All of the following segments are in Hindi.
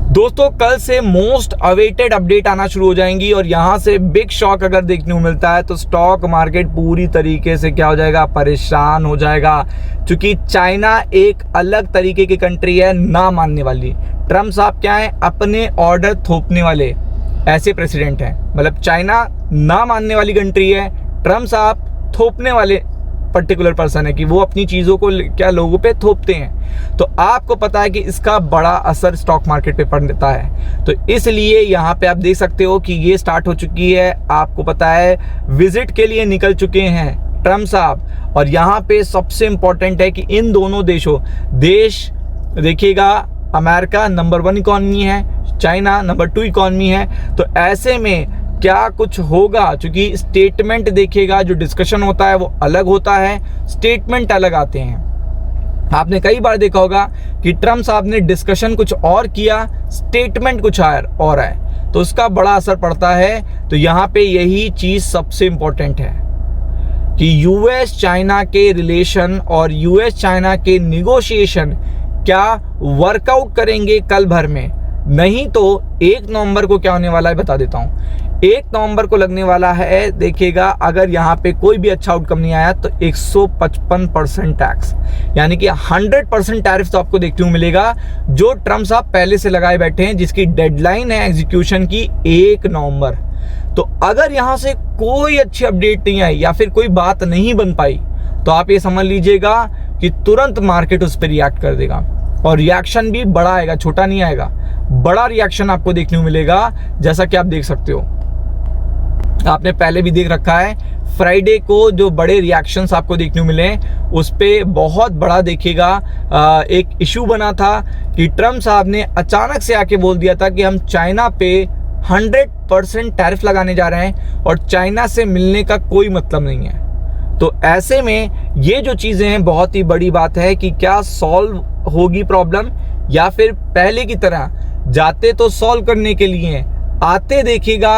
दोस्तों कल से मोस्ट अवेटेड अपडेट आना शुरू हो जाएंगी और यहाँ से बिग शॉक अगर देखने को मिलता है तो स्टॉक मार्केट पूरी तरीके से क्या हो जाएगा, परेशान हो जाएगा। क्योंकि चाइना एक अलग तरीके की कंट्री है, ना मानने वाली। ट्रम्प साहब क्या है, अपने ऑर्डर थोपने वाले ऐसे प्रेसिडेंट हैं। मतलब चाइना ना मानने वाली कंट्री है, ट्रम्प साहब थोपने वाले पर्टिकुलर पर्सन है कि वो अपनी चीज़ों को क्या लोगों पे थोपते हैं। तो आपको पता है कि इसका बड़ा असर स्टॉक मार्केट पे पड़ता है। तो इसलिए यहाँ पे आप देख सकते हो कि ये स्टार्ट हो चुकी है। आपको पता है विजिट के लिए निकल चुके हैं ट्रम्प साहब। और यहाँ पे सबसे इम्पोर्टेंट है कि इन दोनों देश देखिएगा, अमेरिका नंबर 1 इकॉनमी है, चाइना नंबर 2 इकॉनमी है। तो ऐसे में क्या कुछ होगा, क्योंकि स्टेटमेंट देखिएगा, जो डिस्कशन होता है वो अलग होता है, स्टेटमेंट अलग आते हैं। आपने कई बार देखा होगा कि ट्रम्प साहब ने डिस्कशन कुछ और किया, स्टेटमेंट कुछ और है, तो उसका बड़ा असर पड़ता है। तो यहाँ पे यही चीज़ सबसे इम्पोर्टेंट है कि यूएस चाइना के रिलेशन और यूएस चाइना के निगोशिएशन क्या वर्कआउट करेंगे कल भर में। नहीं तो 1 नवंबर को क्या होने वाला है बता देता हूँ। 1 नवंबर को लगने वाला है, देखिएगा, अगर यहाँ पे कोई भी अच्छा आउटकम नहीं आया तो 155% टैक्स, यानी कि 100% टैरिफ तो आपको देखने को मिलेगा, जो ट्रम्प साहब पहले से लगाए बैठे हैं, जिसकी डेडलाइन है एग्जीक्यूशन की 1 नवंबर। तो अगर यहाँ से कोई अच्छी अपडेट नहीं आई या फिर कोई बात नहीं बन पाई तो आप ये समझ लीजिएगा कि तुरंत मार्केट उस पर रिएक्ट कर देगा। और रिएक्शन भी बड़ा आएगा, छोटा नहीं आएगा, बड़ा रिएक्शन आपको देखने को मिलेगा। जैसा कि आप देख सकते हो, आपने पहले भी देख रखा है, फ्राइडे को जो बड़े रिएक्शंस आपको देखने को मिले उस पे बहुत बड़ा देखिएगा एक इशू बना था कि ट्रम्प साहब ने अचानक से आके बोल दिया था कि हम चाइना पे 100% टैरिफ लगाने जा रहे हैं और चाइना से मिलने का कोई मतलब नहीं है। तो ऐसे में ये जो चीज़ें हैं, बहुत ही बड़ी बात है कि क्या सॉल्व होगी प्रॉब्लम, या फिर पहले की तरह जाते तो सॉल्व करने के लिए, आते देखिएगा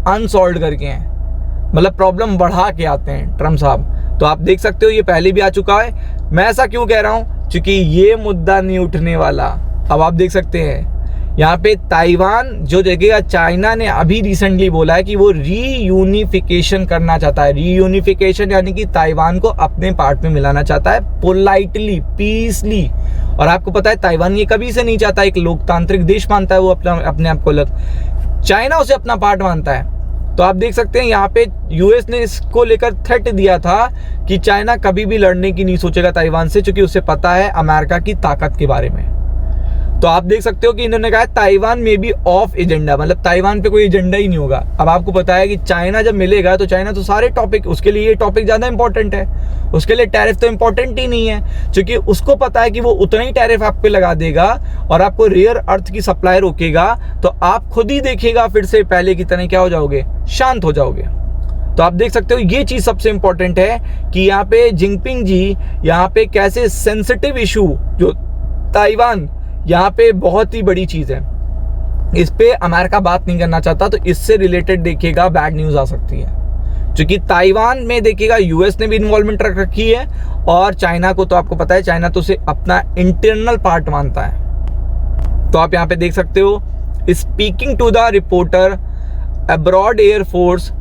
अनसॉल्व करके हैं, मतलब प्रॉब्लम बढ़ा के आते हैं ट्रम्प साहब। तो आप देख सकते हो ये पहले भी आ चुका है। मैं ऐसा क्यों कह रहा हूँ, क्योंकि ये मुद्दा नहीं उठने वाला। अब आप देख सकते हैं यहाँ पे ताइवान जो जगह, चाइना ने अभी रिसेंटली बोला है कि वो रीयूनिफिकेशन करना चाहता है। रीयूनिफिकेशन यानी कि ताइवान को अपने पार्ट में मिलाना चाहता है, पोलाइटली, पीसली। और आपको पता है ताइवान ये कभी से नहीं चाहता, एक लोकतांत्रिक देश मानता है वो अपने आप को अलग। चाइना उसे अपना पार्ट मानता है। तो आप देख सकते हैं यहाँ पे यूएस ने इसको लेकर थ्रेट दिया था कि चाइना कभी भी लड़ने की नहीं सोचेगा ताइवान से, क्योंकि उसे पता है अमेरिका की ताकत के बारे में। तो आप देख सकते हो कि इन्होंने कहा ताइवान में भी ऑफ एजेंडा, मतलब ताइवान पे कोई एजेंडा ही नहीं होगा। अब आपको पता है कि चाइना जब मिलेगा तो चाइना तो सारे टॉपिक, उसके लिए ये टॉपिक ज़्यादा इंपॉर्टेंट है, उसके लिए टैरिफ तो इंपॉर्टेंट ही नहीं है, क्योंकि उसको पता है कि वो उतना ही टैरिफ आप पे लगा देगा और आपको रेयर अर्थ की सप्लाई रोकेगा। तो आप खुद ही देखिएगा फिर से पहले की तरह क्या हो जाओगे, शांत हो जाओगे। तो आप देख सकते हो ये चीज़ सबसे इंपॉर्टेंट है कि यहाँ पे जिनपिंग जी यहाँ पे कैसे सेंसिटिव इशू जो ताइवान, यहाँ पे बहुत ही बड़ी चीज़ है, इस पे अमेरिका बात नहीं करना चाहता। तो इससे रिलेटेड देखिएगा बैड न्यूज़ आ सकती है, क्योंकि ताइवान में देखिएगा यूएस ने भी इन्वॉल्वमेंट रख रखी है और चाइना को तो आपको पता है, चाइना तो उसे अपना इंटरनल पार्ट मानता है। तो आप यहाँ पे देख सकते हो, speaking to the reporter abroad air force,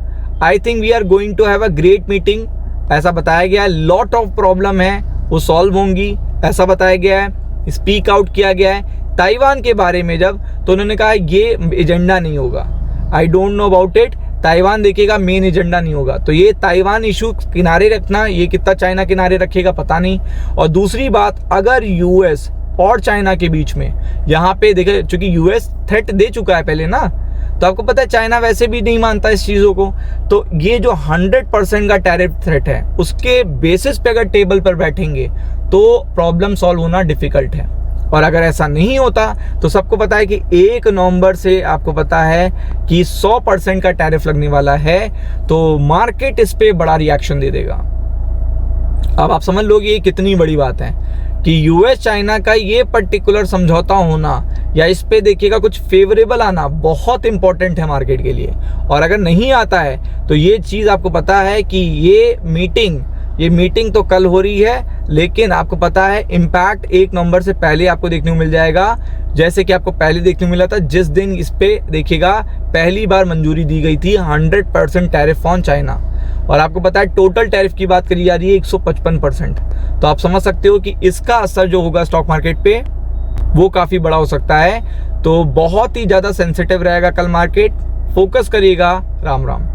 I think we are going to have a great meeting, ऐसा बताया गया है। लॉट ऑफ प्रॉब्लम है वो सॉल्व होंगी, ऐसा बताया गया है, स्पीक आउट किया गया है ताइवान के बारे में। जब तो उन्होंने कहा ये एजेंडा नहीं होगा, I don't know about it, Taiwan देखिएगा मेन एजेंडा नहीं होगा। तो ये ताइवान इशू किनारे रखना, ये कितना चाइना किनारे रखेगा पता नहीं। और दूसरी बात, अगर यूएस और चाइना के बीच में यहाँ पे देखे, चूंकि यूएस थ्रेट दे चुका है पहले ना, तो आपको पता है चाइना वैसे भी नहीं मानता इस चीज़ों को। तो ये जो 100% का टैरिफ थ्रेट है उसके बेसिस पे अगर टेबल पर बैठेंगे तो प्रॉब्लम सॉल्व होना डिफिकल्ट है। और अगर ऐसा नहीं होता तो सबको पता है कि 1 नवंबर से आपको पता है कि 100% का टैरिफ लगने वाला है, तो मार्केट इस पे बड़ा रिएक्शन दे देगा। अब आप समझ लोगे ये कितनी बड़ी बात है कि यूएस चाइना का ये पर्टिकुलर समझौता होना या इस पे देखिएगा कुछ फेवरेबल आना बहुत इंपॉर्टेंट है मार्केट के लिए। और अगर नहीं आता है तो ये चीज़ आपको पता है कि ये मीटिंग ये मीटिंग तो कल हो रही है, लेकिन आपको पता है इम्पैक्ट 1 नवंबर से पहले आपको देखने को मिल जाएगा। जैसे कि आपको पहले देखने को मिला था, जिस दिन इस पे देखिएगा पहली बार मंजूरी दी गई थी 100% टैरिफ ऑन चाइना, और आपको पता है टोटल टैरिफ की बात करी जा रही है 155%। तो आप समझ सकते हो कि इसका असर जो होगा स्टॉक मार्केट पे वो काफ़ी बड़ा हो सकता है। तो बहुत ही ज़्यादा सेंसिटिव रहेगा कल मार्केट, फोकस करिएगा। राम राम।